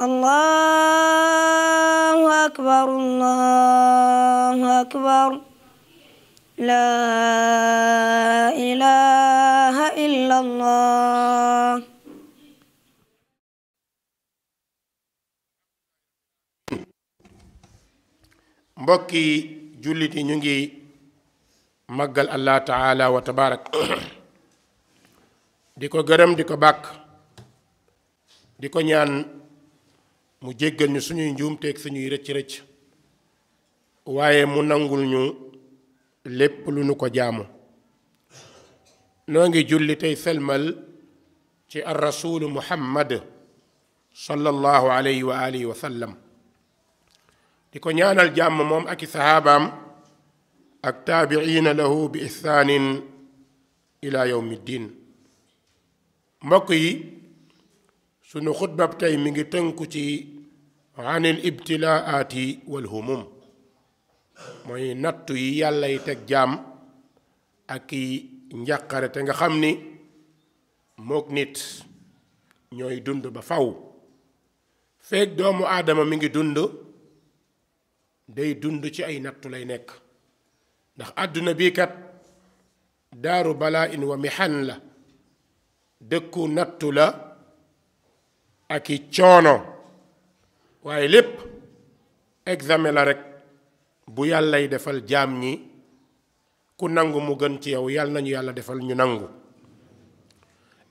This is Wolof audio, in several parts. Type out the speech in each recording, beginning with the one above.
الله أكبر الله أكبر لا إله إلا الله. mbokki jullit yi ñu ngi màggal allah taala wa tabarak di ko gërëm di ko bàkk di ko ñaan mu jéggal ñu suñuy njuumteeg suñuy rëcc-rëcc waaye mu nangul ñu lépp lu nu ko jaamu. noo ngi julli tey selmal ci ar rasulu muhammad sallallahu alayhi wa alihi wa sallam di ko ñaanal jàmm moom ak i sahaabaam ak taabiina lahu bi ihsaanin ila yawmi ddin. mbokk yi sunu xutbab tey mi ngi tënku ci anil ibtilaati wal humum mooy nattu yi yàlla yi teg jaam ak i njàqare te nga xam ni mook nit ñooy dund ba faw. feek doomu aadama mi ngi dund day dund ci ay nattu lay nekk ndax àdduna bii kat daaru balaa in wa mihan la, dëkku nattu la ak i coono, waaye lépp examen la rek bu yàllay defal jaam ñi. ku nangu mu gën ci yow yàlla nañu yàlla defal ñu nangu.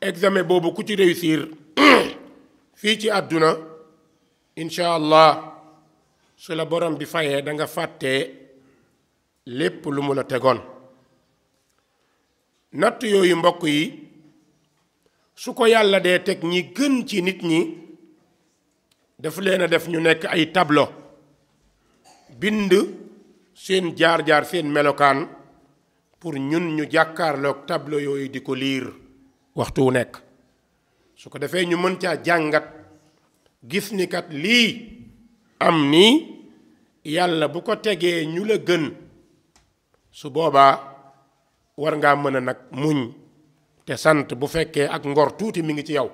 examen boobu ku ci réussir fii ci àdduna incha allah su la borom bi fayee da nga fàtte lépp lu mu la tegoon. natt yooyu mbokk yi su ko yàlla dee teg ñi gën ci nit ñi daf leen a def ñu nekk ay tableau bind seen jaar-jaar seen melokaan pour ñun ñu jàkkaarloog tableau yooyu di ko liir waxtu wu nekk. su ko defee ñu mën caa jàngat gis ni kat lii am nii yàlla bu ko tegee ñu la gën su boobaa war ngaa mën a nag muñ te sant bu fekkee ak ngor tuuti mi ngi ci yow,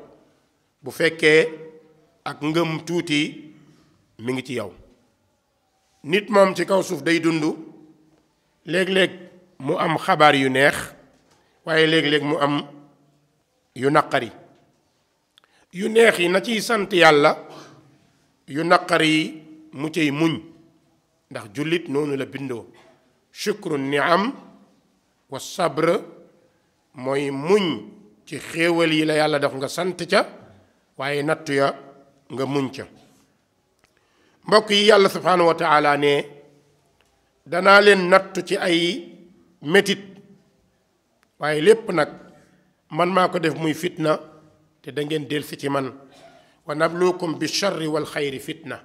bu fekkee ak ngëm tuuti mi ngi ci yow. nit moom ci kaw suuf day dund léeg-léeg mu am xabaar yu neex waaye léeg-léeg mu am yu naqari. yu neex yi na ciy sant yàlla, yu naqari yi mu ciy muñ ndax jullit noonu la bindoo. shukru niam wa sabr mooy muñ ci xéewal yi la yàlla def nga sant ca waaye nattu ya nga muñ ca. mbokk yi yàlla subhaanahu wa taala ne danaa leen nattu ci ay metit waaye lépp nag man maa ko def muy fitna te da ngeen delsi ci man. wa nabluukum bi sharri wal xayri fitna.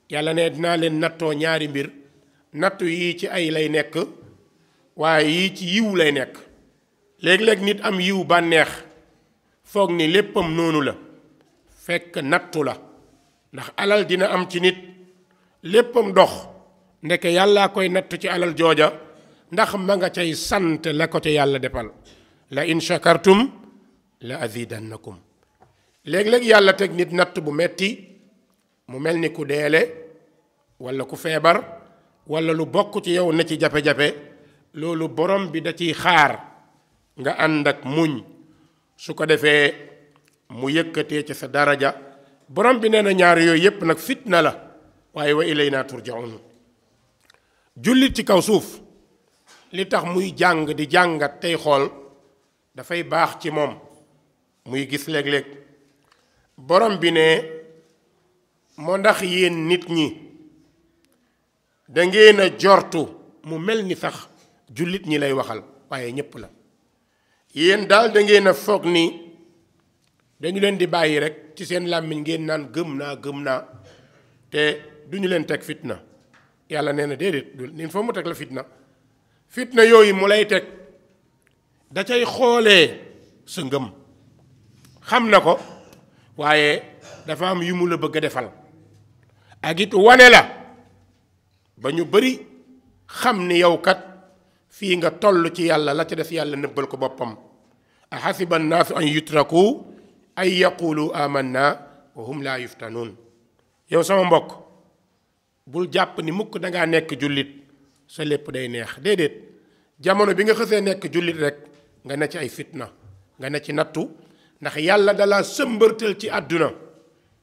yàlla ne dinaa leen nattoo ñaari mbir, nattu yii ci ay lay nekk waaye yii ci yiw lay nekk. léeg-léeg nit am yiw bànneex foog ni léppam noonu la, fekk nattu la. ndax alal dina am ci nit léppam dox ndeke yàllaa koy nattu ci alal jooja ndax ma nga cay sant la ko ca yàlla defal. la in shakartum la azidannakum. léeg-léeg yàlla teg nit natt bu metti mu mel ni ku deele walla ku feebar walla lu bokk ci yow ne ci jafe-jafe, loolu borom bi da ciy xaar nga ànd ak muñ. su ko defee mu yëkkatee ci sa daraja. borom bi nee na ñaar yooyu yépp nag fitna la waaye wa ilayna turjaun. jullit ci kaw suuf li tax muy jàng di jàngat tey xool dafay baax ci moom muy gis léeg-léeg borom bi ne moo ndax yéen nit ñi dangeen a jortu, mu mel ni sax jullit ñi lay waxal waaye ñépp la. yéen daal dangeen a foog ni dañu leen di bàyyi rek ci seen làmmiñ ngeen naan gëm naa te duñu leen teg fitna. yàlla nee na déedéet nin foo mu teg la fitna yooyu mu lay teg da cay xoolee sa ngëm, xam na ko waaye dafa am yu mu la bëgg a defal ak it wane la ba ñu bari xam ni yow kat fii nga toll ci yàlla, la ca def yàlla nëbbal ko boppam. ahasiba annaasu an yutraku ay yaqulu amanna wa hum laa yuftanuun. yow sama mbokk bul jàpp ni mukk dangaa nekk jullit sa lépp day neex déedéet. jamono bi nga xësee nekk jullit rek nga ne ci ay fitna nga ne ci nattu ndax yàlla dala sëmbërtal ci àdduna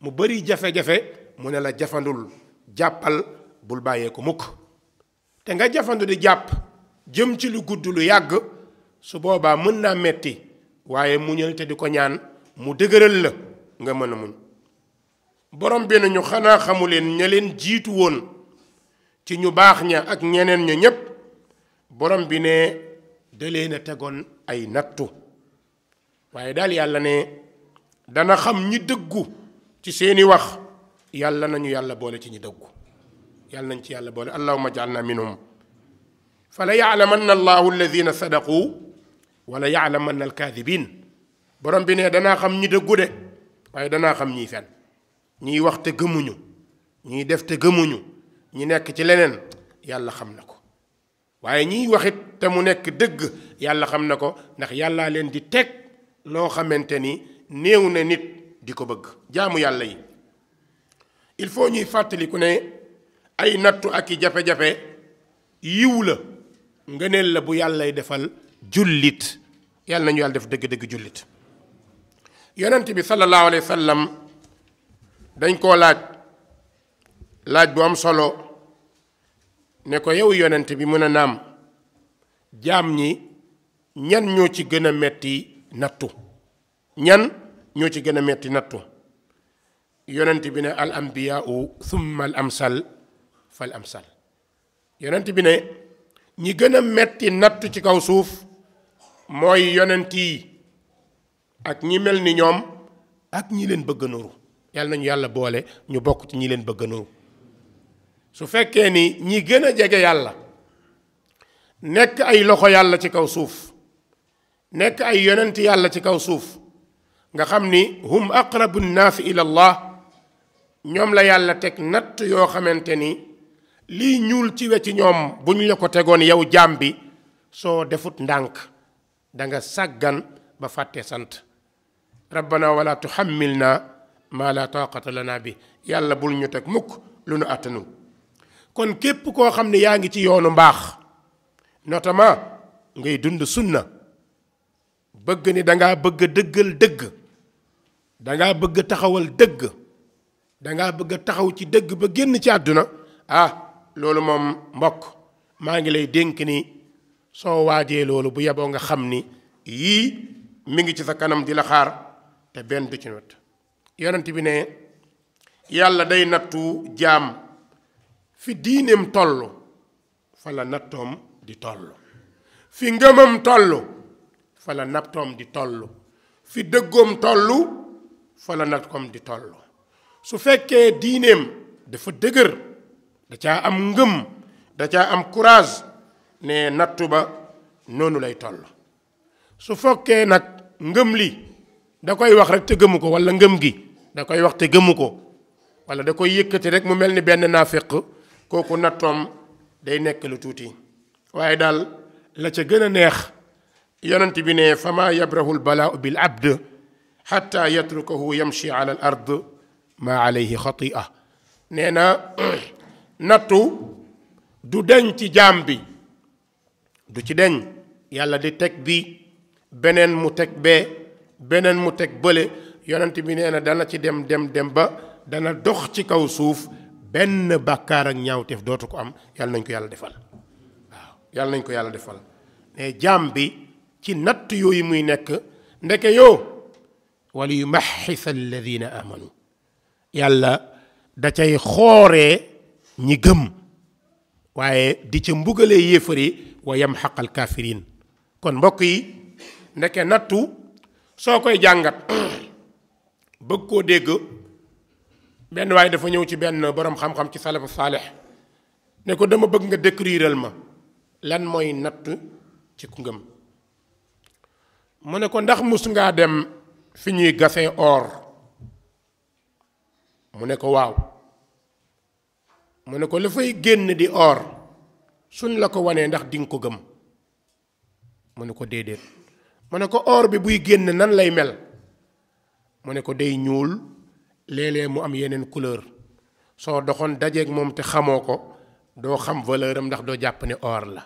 mu bari jafe-jafe mu ne la jafandul jàppal bul bàyyee ko mukk. te nga jafandu di jàpp jëm ci lu gudd lu yàgg su boobaa mën naa metti waaye muñal te di ko ñaan mu dëgëral la nga mën a muñ. borom bi nañu xanaa xamuleen ña leen jiitu woon ci ñu baax ña ak ñeneen ña ñépp borom bi ne da leen a tegoon ay nattu waaye daal yàlla ne dana xam ñi dëggu ci seeni wax yàlla nañu yàlla boole ci ñi dëggu yàlla nañ ci yàlla boole allahumma ja'alna minhum fala ya'lamanna allahu alladhina sadaqu wala ya'lamanna alkaadibin borom bi ne danaa xam ñi dëggu de waaye danaa xam ñiy fen ñiy wax te gëmuñu ñiy def te gëmuñu ñi nekk ci leneen yàlla xam na ko waaye ñiy waxit te mu nekk dëgg yàlla xam na ko ndax yàllaa leen di teg loo xamante ni néew na nit di ko bëgg. jaamu yàlla yi il faut ñuy fàttaliku ne ay nattu ak i jafe-jafe yiw la ngëneel la bu yàllay defal jullit yàlla nañu yàlla def dëgg-dëgg jullit. yonent bi sallallahu alayhi wa sallam dañ koo laaj bu am solo ne ko yow yonent bi mën a naam jaam ñi ñan ñoo ci gën a metti nattu ñan ñoo ci gën a metti nattu yonent bi ne al anbiyaau thumma al amsal fal amsal yonent bi ne ñi gën a metti nattu ci kaw suuf mooy yonent yi ak ñi mel ni ñoom ak ñi leen bëgg a nuru yàlla nañu yàlla boole ñu bokk ci ñi leen bëgg a nuru su fekkee ni ñi gën a jege yàlla nekk ay loxo yàlla ci kaw suuf nekk ay yonent yàlla ci kaw suuf nga xam ni hum aqrabu nnaasi ila allah ñoom la yàlla teg natt yoo xamante ni lii ñuul ci we ci ñoom bu ñu la ko tegoon yow jaam bi soo defut ndànk danga sàggan ba fàtte sant rabbana wala tuhammilna ma la taqata lana bi yàlla bul ñu teg mukk lu nu àttanul. kon képp koo xam ne yaa ngi ci yoonu mbaax notamment ngay dund sunna bëgg ni dangaa bëgg a dëggal dëgg dangaa bëgg a taxawal dëgg dangaa bëgg a taxaw ci dëgg ba génn ci àdduna loolu moom mbokk maa ngi lay dénk ni soo waajee loolu bu yeboo nga xam ni yii mi ngi ci sa kanam di la xaar te benn du ci not yonent bi ne yàlla day nattu jaam fi diineem toll fa la nattoom di toll fi ngëmam toll fa la nattoom di toll fi dëggoom toll fa la nattoom di toll su fekkee diineem dafa dëgër da caa am ngëm da caa am courage ne nattu ba noonu lay toll su fekkee nag ngëm li da koy wax rek te gëmu ko wala ngëm gi da koy wax te gëmu ko wala da koy yëkkati rek mu mel ni benn naafiq kooku nattoom day nekk lu tuuti waaye daal la ca gën a neex yonent bi ne fama yabrahu lbalaau bil abd xatta yatrukahu yamshi ala al ard ma alayhi xatia nee na nattu du deñ ci jaam bi du ci deñ yàlla di teg bi beneen mu teg bee beneen mu teg bële yonent bi nee na dana ci dem ba dana dox ci kaw suuf benn bàkkaar ak ñaawteef dootu ko am yàlla nañ ko yàlla defal waaw yàlla nañ ko yàlla defal ne jaam bi ci natt yooyu muy nekk ndeke yoo wala yumaxis alladina amanu yàlla da cay xooree ñi gëm waaye di ca mbugalee yéefar yi wa yamxaq alkaafiriin kon mbokk yi ndeke nattu soo koy jàngat bëgg koo dégg benn waaye dafa ñëw ci benn boroom xam-xam ci salafu saalix ne ko dama bëgg nga décriral ma lan mooy natt ci ku ngëm mu ne ko ndax mus ngaa dem fi ñuy gasee or mu ne ko waaw mu ne ko la fay génn di or suñ la ko wanee ndax dinga ko gëm mu ne ko déedéet mu ne ko or bi buy génn nan lay mel mu ne ko day ñuul léeg-léeg mu am yeneen couleur soo doxoon dajeeg moom te xamoo ko doo xam valeur am ndax doo jàpp ne or la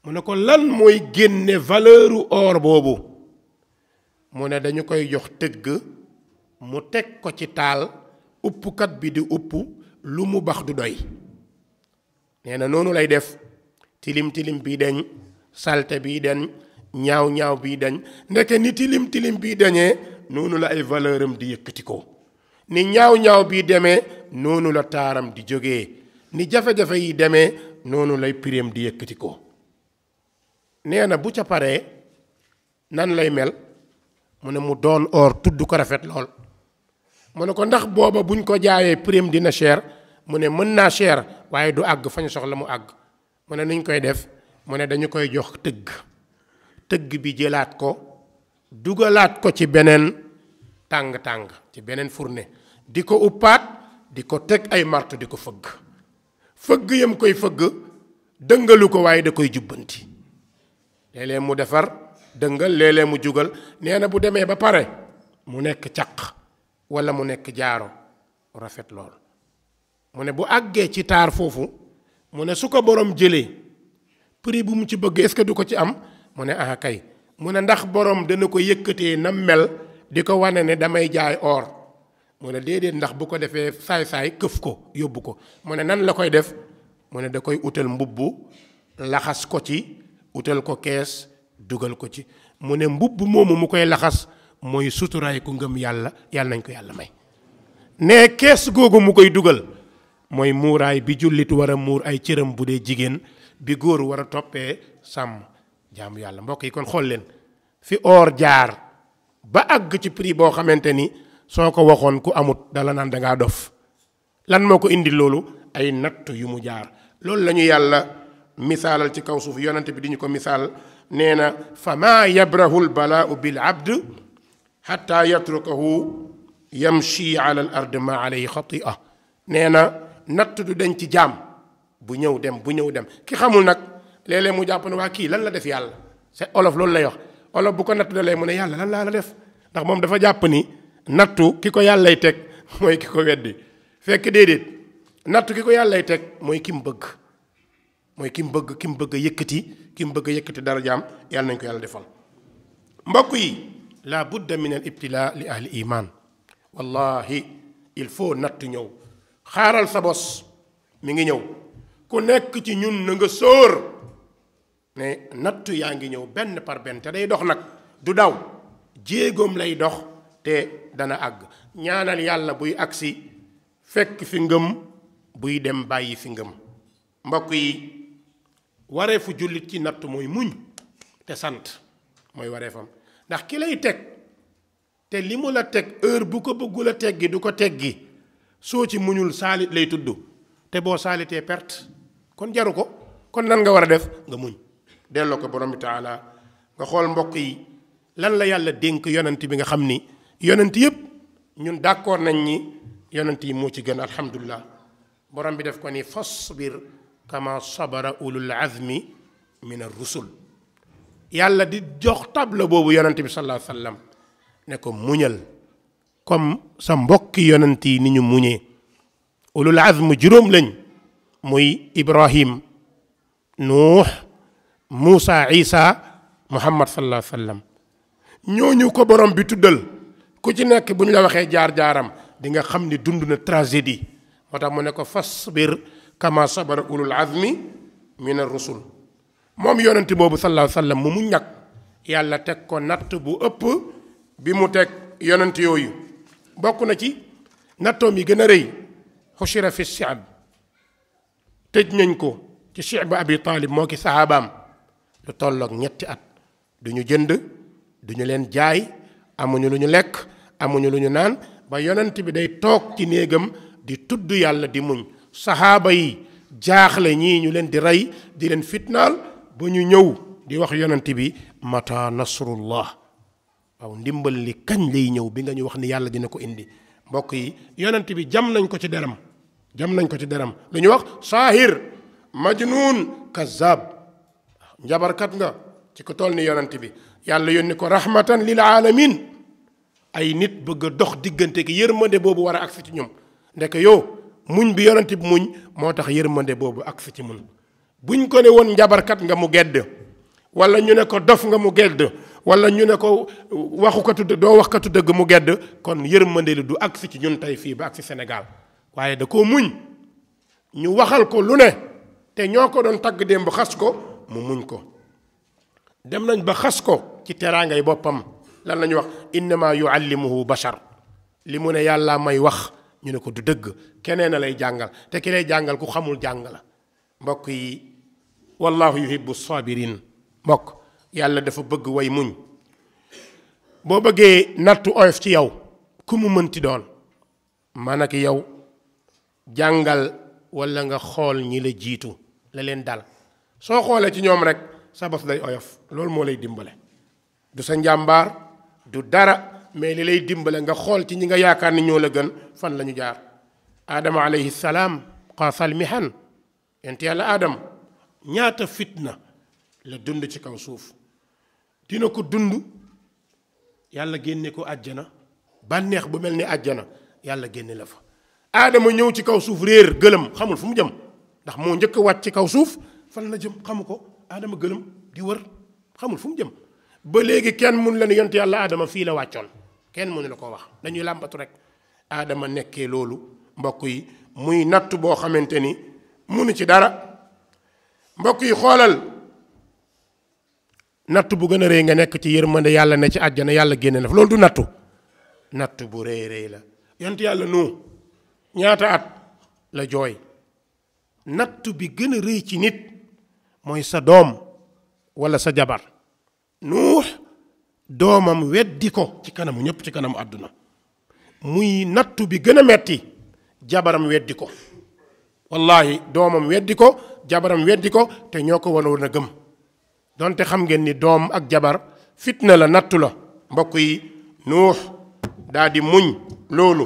mu ne ko lan mooy génne valeuru or boobu mu ne dañu koy jox tëgg mu teg ko ci taal uppkat bi di upp lu mu bax du doy nee na noonu lay def tilim tilim bii dañ salte bii dañ ñaaw ñaaw bii dañ ndeke ni tilim tilim bii dañee noonu la ay valeur am di yëkkati ko ni ñaaw ñaaw bii demee noonu la taaram di jógee ni jafe-jafe yi demee noonu lay pireem di yëkkati ko nee na bu ca paree nan lay mel mu ne mu doon or tudd ko rafet lool mu ne ko ndax booba buñ ko jaayee prime dina cher mu ne mën naa cher waaye du àgg fañ soxla mu àgg mu ne nuñ koy def mu ne dañu koy jox tëgg bi jëlaat ko dugalaat ko ci beneen tàng-tàng ci beneen fourne di ko uppaat di ko teg ay marto di ko fëgg yam koy fëgg dëngalu ko waaye da koy jubbanti léeg-léeg mu defar dëngal léeg-léeg mu jugal nee na bu demee ba pare mu nekk caq wala mu nekk jaaro rafet lool mu ne bu àggee ci taar foofu mu ne su ko borom jëlee prix bu mu ci bëgg est-ce que du ko ci am mu ne ah kay mu ne ndax borom dana ko yëkkatee na mel di ko wane ne damay jaay or mu ne déedéet ndax bu ko defee saay-saay këf ko yóbbu ko mu ne nan la koy def mu ne da koy utal mbubb laxas ko ci utal ko kees dugal ko ci mu ne mbubb moomu mu koy laxas mooy suturaay ku ngëm yàlla yàlla nañ ko yàlla may ne kees googu mu koy dugal mooy muuraay bi jullit war a muur ay cëram bu dee jigéen bi góor war a toppee sàmm jaamu yàlla mbokk yi kon xool leen fi or jaar ba àgg ci prix boo xamante ni soo ko waxoon ku amut dala naan dangaa dof lan moo ko indi loolu ay natt yu mu jaar loolu la ñu yàlla misaalal ci kaw suuf yonante bi di ñu ko misaal nee na fa maa yabrahu lbalaau bil abd xatta yatrukahu yamshi ala al ard ma alayhi xatia nee na natt du dañ ci jaam bu ñëw dem ki xamul nag léeg-léeg mu jàpp ne waa kii lan la def yàlla c'est olof loolu lay wax olof bu ko natt da lay mu ne yàlla lan laa la def ndax moom dafa jàpp ni nattu ki ko yàllay teg mooy ki ko weddi fekk déedéet nattu ki ko yàllay teg mooy ki mu bëgg ki mu bëgg a yëkkati darajaam yàlla nañ ko yàlla defal mbokk yi la budda min al ibtila li ahli iman wallahi il faut natt ñëw xaaral sa bos mi ngi ñëw ku nekk ci ñun na nga sóor ne nattu yaa ngi ñëw benn par benn te day dox nag du daw jéegoom lay dox te dana àgg ñaanal yàlla buy agsi fekk fi ngëm buy dem bàyyi fi ngëm mbokk yi wareefu jullit ci natt mooy muñ te sant mooy wareefam ndax ki lay teg te li mu la teg heure bu ko bëggul a teggi du ko teggi soo ci muñul saalit lay tudd te boo saalitee perte kon jaru ko kon nan nga war a def nga muñ delloo ko borom bi taala nga xool mbokk yi lan la yàlla dénk yonent bi nga xam ni yonent yëpp ñun d'accord nañ ni yonent yi moo ci gën alhamdulilah borom bi def ko ni fasbir kama sabara ulul azmi min ar-rusul yàlla di jox tableau boobu yonent bi sallallahu alayhi wa sallam ne ko muñal comme sa mbokki yonent yi ni ñu muñee ulul azm juróom lañ muy Ibrahim Nuux Muusa Isa Muhammad sallallahu alayhi wa sallam ñooñu ko borom bi tuddal ku ci nekk bu ñu la waxee jaar-jaaram di nga xam ni dund na tragédie moo tax mu ne ko fasbir kama sabara ulul azmi min ar-rusul moom yonent boobu sallallahu alayhi wa sallam mu ñàkk yàlla teg ko natt bu ëpp bi mu teg yonent yooyu bokk na ci nattoom yi gën a rëy xushira fi shi'b tëj nañ ko ci shi'b Abi Talib moo ki sahabaam lu tolloog 3 at du ñu jënd du ñu leen jaay amuñu lu ñu lekk amuñu lu ñu naan ba yonent bi day toog ci néegam di tudd yàlla di muñ sahaaba yi jaaxle ñii ñu leen di rey di leen fitnaal ba ñu ñëw di wax yonent bi mata nasrullah waaw ndimbal li kañ lay ñëw bi nga ñu wax ni yàlla dina ko indi mbokk yi yonent bi jam nañ ko ci deram lu ñu wax saahir majnun kazzab njabarkat nga ci ko toll ni yonent bi yàlla yónni ko rahmatan lil alamin ay nit bëgg a dox diggante ki yërmande boobu war a agsi ci ñoom ndek yow muñ bi yonent bi muñ moo tax yërmande boobu agsi ci mun buñ ko ne woon njabarkat nga mu gedd wala ñu ne ko dof nga mu gedd wala ñu ne ko waxukatu doo waxkatu dëgg mu gedd kon yërmande li du agsi ci ñun tey fii ba agsi Sénégal waaye da koo muñ ñu waxal ko lu ne te ñoo ko doon tagg démb xas ko mu muñ ko dem nañ ba xas ko ci teraangay boppam lan la ñu wax innama yuallimuhu bashar li mu ne yàlla may wax ñu ne ko du dëgg keneen a lay jàngal te ki lay jàngal ku xamul jàng la mbokk yi wallahu yuhibbu sabirin mbokk yàlla dafa bëgg way muñ boo bëggee nattu oyof ci yow ku mu mënti doon man ak yow jàngal wala nga xool ñi la jiitu la leen dal soo xoolee ci ñoom rek sa bos day oyof loolu moo lay dimbale du sa njàmbaar du dara mais li lay dimbale nga xool ci ñi nga yaakaar ni ñoo la gën fan la ñu jaar aadama alayhi salaam qaasal mihan yent yàlla aadama ñaata fitna la dund ci kaw suuf dina ko dund yàlla génne ko àjjana bànneex bu mel ni àjjana yàlla génne la fa aadama ñëw ci kaw suuf réer gëlëm xamul fu mu jëm ndax moo njëkk a wàcc ci kaw suuf fan la jëm xamu ko aadama gëlëm di wër xamul fu mu jëm ba léegi kenn mun la ne yont yàlla aadama fii la wàccoon kenn mënu la ko wax dañuy làmbatu rek aadama nekkee loolu mbokk yi muy natt boo xamante ni munu ci dara mbokk yi xoolal natt bu gën a rëy nga nekk ci yërmande yàlla ne ci àjjana yàlla génne na fa loolu du natt bu rëy rëy la yont yàlla nu ñaata at la jooy natt bi gën a rëy ci nit mooy sa doom wala sa jabar nuux doomam weddi ko ci kanamu ñëpp ci kanamu àdduna muy nattu bi gën a metti jabaram weddi ko wallahi doomam weddi ko jabaram weddi ko te ñoo ko waroon a gëm donte xam ngeen ni doom ak jabar fitna la nattu la mbokk yi nuux daa di muñ loolu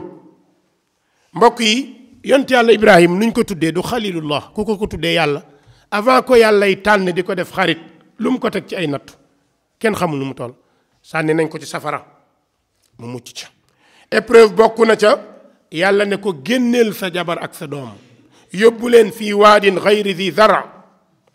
mbokk yi yont yàlla ibrahim nuñ ko tuddee du xalilullah ku ko tuddee yàlla avant ko yàllay tànn di ko def xarit lu mu ko teg ci ay nattu kenn xamul nu mu toll sànni nañ ko ci safara mu mucc ca épreuve bokk na ca yàlla ne ko génneel sa jabar ak sa doom yóbbu leen fii waadin gayri zi zara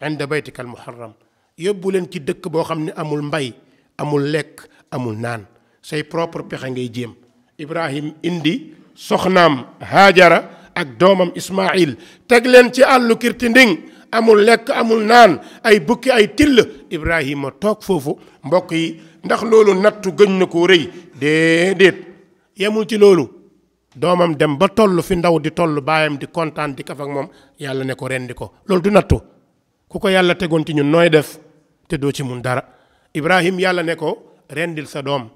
inda baytika al muharram yóbbu leen ci dëkk boo xam ne amul mbay amul lekk amul naan say propre pexe ngay jéem ibrahim indi soxnaam haajara ak doomam ismail teg leen ci àllu kirtinding amul lekk amul naan ay bukki ay till ibrahima toog foofu mbokk yi ndax loolu nattu gëñ na koo rëy déedéet yemul ci loolu doomam dem ba toll fi ndaw di toll baayam di kontaan di kaf ak moom yàlla ne ko rendi ko loolu du nattu ku ko yàlla tegoon ci ñun nooy def te doo ci mun dara ibrahim yàlla ne ko rendil sa doom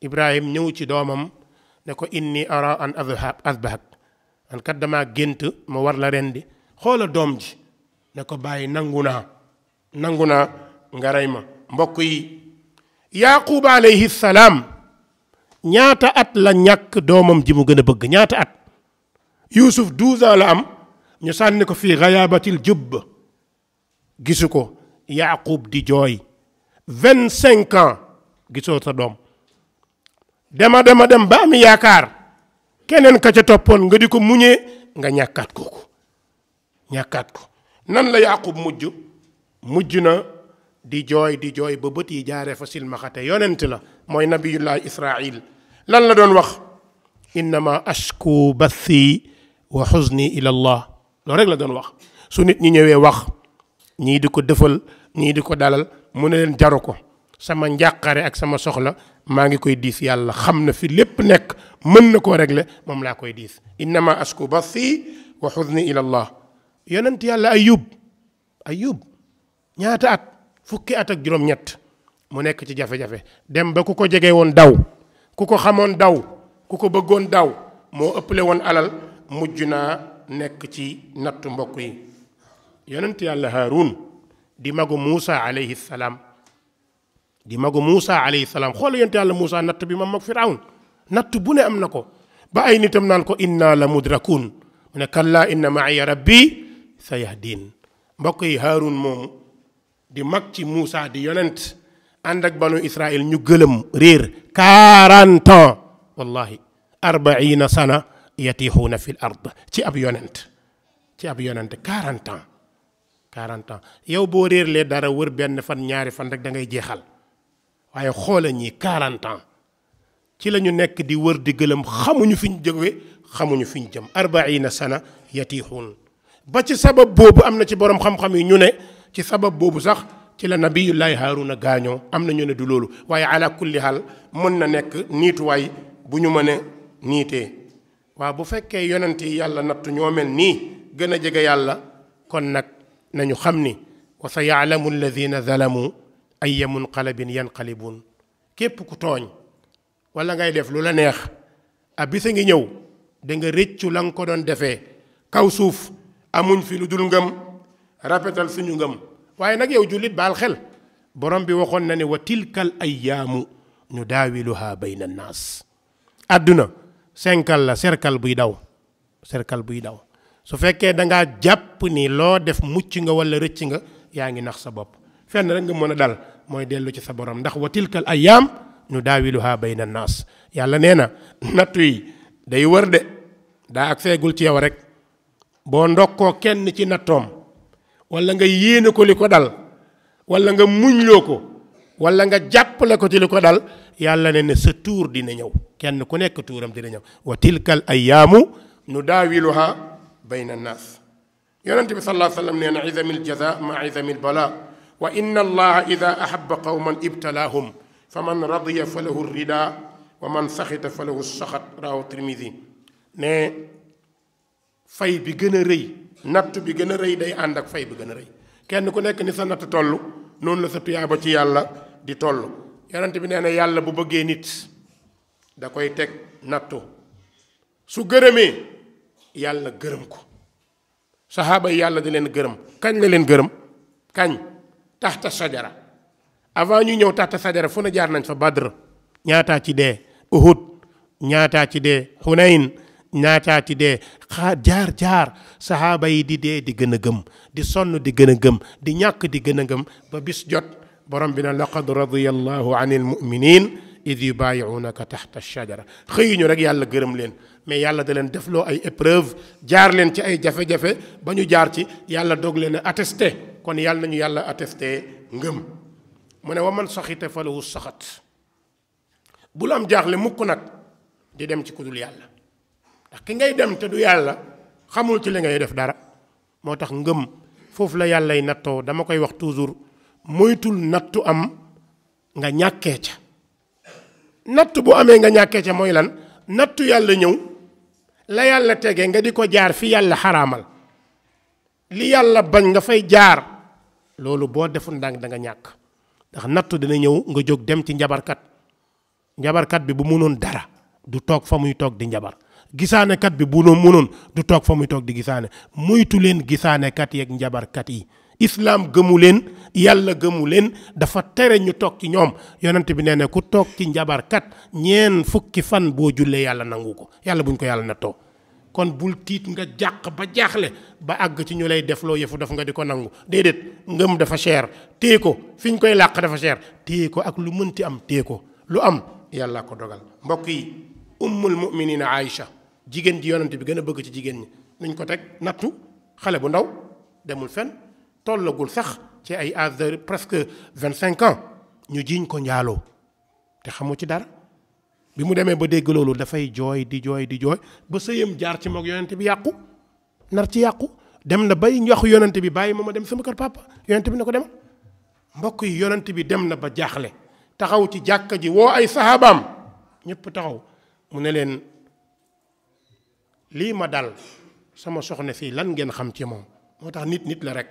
ibrahim ñëw ci doomam ne ko inni ara an azbahak man kat damaa gént ma war la rendi xoola doom ji ne ko bàyyi nangu naa nga rey ma mbokk yi yaqub alayhi salaam ñaata at la ñàkk doomam ji mu gën a bëgg ñaata at yusuf 12 ans la am ñu sànni ko fii ghayabatil jubb gisu ko yaqub di jooy 25 ans gisoo sa doom dem ba am yaakaar keneen ka ca toppoon nga di ko muñee nga ñàkkaat ko nan la yaqub mujj na di jooy ba bët yi jaaree fa silmaxate yonent la mooy nabiyullah israil lan la doon wax innama ashku bathi wa xuzni ila allah loolu rek la doon wax su nit ñi ñëwee wax ñii di ko defal ñii di ko dalal mu ne leen jaru ko sama njàqare ak sama soxla maa ngi koy diis yàlla xam na fi lépp nekk mën na koo régler moom laa koy diis innama ashku bathi wa xuzni ila allah yonent yàlla ayub ñaata at fukki at ak juróom-ñett mu nekk ci jafe-jafe dem ba ku ko jege woon daw ku ko xamoon daw ku ko bëggoon daw moo ëpple woon alal mujj naa nekk ci nattu mbokk yi yonent yàlla Haarun di magu Muusa alayhi salaam xool yonent yàlla Muusa natt bi moom mag Firawun natt bu ne am na ko ba ay nitam naan ko inna la mudrakun mu ne kalla inna ma'iya rabbi sayahdin mbokk yi Haarun moomu di mag ci Muusa di yonent ànd ak banu Israël ñu gëlëm réer 40 ans wallahi 40 sana yatiixuuna fi l ard ci ab yonent 40 ans 40 ans yow boo réerlee dara wër benn fan ñaari fan rek da ngay jeexal waaye xoola ñi 40 ans ci la ñu nekk di wër di gëlëm xamuñu fi ñu jóge xamuñu fi ñu jëm 40 sana yatiixuun ba ci sabab boobu am na ci borom xam-xam yi ñu ne ci sabab boobu sax ci la nabiyullahi Haaruna gaañoo am na ñu ne du loolu waaye ala kulli hal mën na nekk niituwaay bu ñu mën a niitee waaw bu fekkee yonent yi yàlla nattu ñoo mel nii gën a jege yàlla kon nag nañu xam ni wa sa yaalamu alladina zalamu ayya munqalabin yanqalibun képp ku tooñ wala ngay def lu la neex a bisa ngi ñëw da nga rëccu la nga ko doon defee kaw suuf amuñ fi lu dul ngëm rafetal suñu ngëm waaye nag yow jullit baal xel borom bi waxoon na ne wa tilkal ayyaamu nu daawiluha bayna annaas àdduna senkal la cercle buy daw su fekkee da ngaa jàpp ni loo def mucc nga wala rëcc nga yaa ngi nax sa bopp fenn rek nga mën a dal mooy dellu ci sa borom ndax wa tilkal ayyaam nu daawiluha bayna annaas yàlla nee na nattu yi day wër de daa ak feegul ci yow rek boo ndokkoo kenn ci nattoom wala nga yéene ko li ko dal wala nga muñloo ko wala nga jàppale ko ci li ko dal yàlla ne sa tuur dina ñëw kenn ku nekk tuuram dina ñëw wa tilkal ayyaamu nu daawiluha bayna annaas yonent bi sallallahu alayhi wa sallam nee na izamil jaza ma izamil bala wa inna allaha ida ahabba qawman ibtalaahum fa man radiya fa lahu rida wa man saxita fa lahu saxat rawahu Tirmidi ne fay bi gën a rëy natt bi gën a rëy day ànd ak fay bi gën a rëy kenn ku nekk ni sa natt toll noonu la sa tuyaaba ci yàlla di toll yonent bi nee na yàlla bu bëggee nit da koy teg nattu su gërëmee yàlla gërëm ko saxaaba yi yàlla di leen gërëm kañ la leen gërëm kañ taxta sajara avant ñu ñëw taxta sajara fu na jaar nañ fa Badr ñaataa ci dee Uhud ñaataa ci dee Hunayn ñaataa ci dee jaar saxaaba yi di dee di gën a gëm di sonn di gën a gëm di ñàkk di gën a gëm ba bis jot borom bi na laqad radiyallahu anil mu'minin id yubayi'unaka taxta shajara xëyuñu rek yàlla gërëm leen mais yàlla da leen defloo ay épreuve jaar leen ci ay jafe-jafe ba ñu jaar ci yàlla doog leen a attesté kon yàlla nañu yàlla attesté ngëm mu ne wa man saxite fa lahu saxat bul am jaaxle mukk nag di dem ci kudul yàlla ndax ki ngay dem te du yàlla xamul ci li ngay def dara moo tax ngëm foofu la yàllay nattoo dama koy wax toujours moytul nattu am nga ñàkkee ca natt bu amee nga ñàkkee ca mooy lan nattu yàlla ñëw la yàlla tege nga di ko jaar fi yàlla xaraamal li yàlla bañ nga fay jaar loolu boo deful ndànk da nga ñàkk ndax nattu dina ñëw nga jóg dem ci njabarkat bi bu mënoon dara du toog fa muy toog di njabar gisaanekat bi bu mënoon du toog fa muy toog di gisaane moytu leen gisaanekat yeeg njabarkat yi islaam gëmu leen yàlla gëmu leen dafa tere ñu toog ci ñoom yonent bi nee na ku toog ci njabarkat ñeen fukki fan boo jullee yàlla nangu ko yàlla buñ ko yàlla nattoo kon bul tiit nga jàq ba jaaxle ba àgg ci ñu lay defloo yëfu daf nga di ko nangu déedéet ngëm dafa cher téye ko fi ñu koy làq dafa cher téye ko ak lu mënti am téye ko lu am yàlla ko dogal mbokk yi ummul muminina Aïcha jigéen ji yonent bi gën a bëgg ci jigéen ñi nuñ ko teg nattu xale bu ndaw demul fenn tollagul sax ci ay âge de presque 25 ans ñu jiiñ ko njaaloo te xamu ci dara bi mu demee ba dégg loolu dafay jooy di jooy ba sëyam jaar ci moog yonent bi yàqu nar ci yàqu dem na bay waxu yonent bi bàyyi ma dem sama kër papa yonent bi ne ko demal mbokk yi yonent bi dem na ba jaaxle taxaw ci jàkka ji woo ay sahabaam ñëpp taxaw mu ne leen lii ma dal sama soxna fii lan ngeen xam ci moom moo tax nit la rek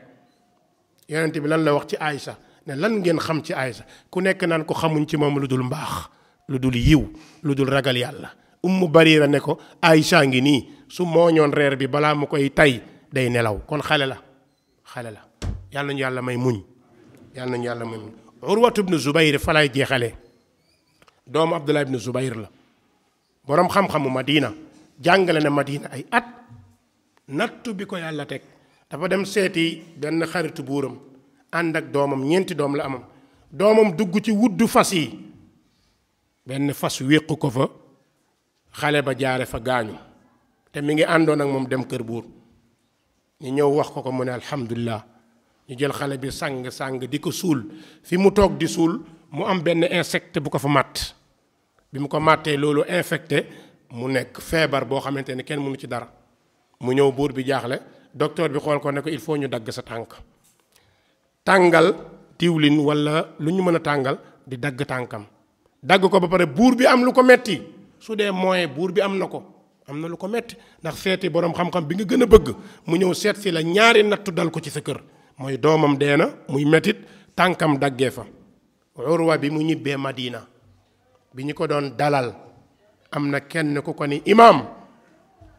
yonent bi lan la wax ci Aïcha ne lan ngeen xam ci Aïcha ku nekk naan ko xamuñ ci moom lu dul mbaax lu dul yiw lu dul ragal yàlla Ummu Barira ne ko Aïcha ngi nii su mooñoon reer bi balaa mu koy tay day nelaw kon xale la yàlla nañu yàlla may muñ Urwatu ibnu Zubayr fa lay jeexalee doomu Abdullah ibnu Zubayr la boroom xam-xamu Madina jàngale na Madina ay at nattu bi ko yàlla teg dafa dem seeti benn xaritu buuram ànd ak doomam ñeenti doom la amam doomam dugg ci wuddu fas yi benn fas wéqu ko fa xale ba jaare fa gaañu te mi ngi àndoon ak moom dem kër buur ñu ñëw wax ko mu ne alhamdulilah. ñu jël xale bi sang di ko suul fi mu toog di suul mu am benn insecte bu ko fa màtt bi mu ko màttee loolu infecté mu nekk feebar boo xamante ne kenn mënu ci dara mu ñëw buur bi jaaxle docteur bi xool ko ne ko il faut ñu dagg sa tànk tàngal diwlin wala lu ñu mën a tàngal di dagg tànkam dagg ko ba pare buur bi am lu ko metti su dee moyen buur bi am na ko am na lu ko metti ndax seeti boroom xam-xam bi nga gën a bëgg mu ñëw seet si la ñaari nattu dal ko ci sa kër mooy doomam dee na muy metit tànkam daggee fa Urwa bi mu ñibbee Madina bi ñu ko doon dalal am na kenn ku ko ni imaam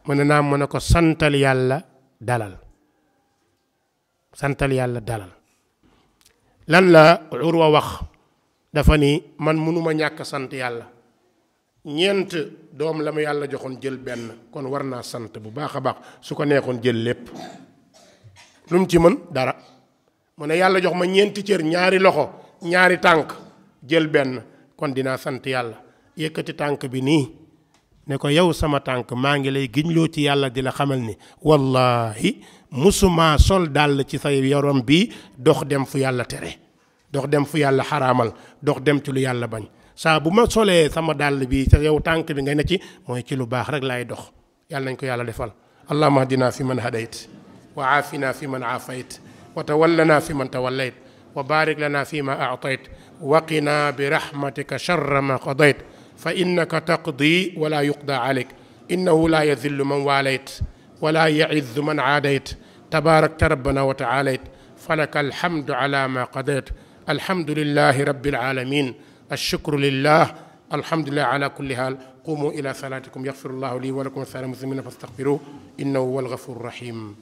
mu ne naam mu ne ko santal yàlla dalal santal yàlla dalal lan la Urwa wax dafa ni man mënuma ñàkk sant yàlla ñeent doom la ma yàlla joxoon jël benn kon war naa sant bu baax a baax su ko neexoon jël lépp lu mu ci mën dara mu ne yàlla jox ma ñeenti cër ñaari loxo ñaari tànk jël benn kon dinaa sant yàlla yëkkati tànk bi nii ne ko yow sama tànk maa ngi lay giñloo ci yàlla di la xamal ni wallahi musuma sol dàll ci sa yaram bi dox dem fu yàlla tere dox dem fu yàlla xaraamal dox dem ci lu yàlla bañ saa bu ma solee sama dàll bi sa yow tànk bi nga ne ci mooy ci lu baax rek laay dox yàlla nañ ko yàlla defal allahumma hadina fi man hadayt wa aafina fi man aafayt wa tawallana fi man tawallayt wa barik lana fi ma a'tayt wa qina bi rahmatika sharra ma qadayt fa innaka taqdi wa la yuqda alayk innahu la yadhillu man walayt wa la ya'izzu man aadayt tabarakta rabbana wa ta'alayt falaka alhamdu ala ma qadayt alhamdulillahi rabbil alamin الشكر لله الحمد لله على كل حال قوموا إلى صلاتكم يغفر الله لي ولكم ولسائر المسلمين فاستغفروه إنه هو الغفور الرحيم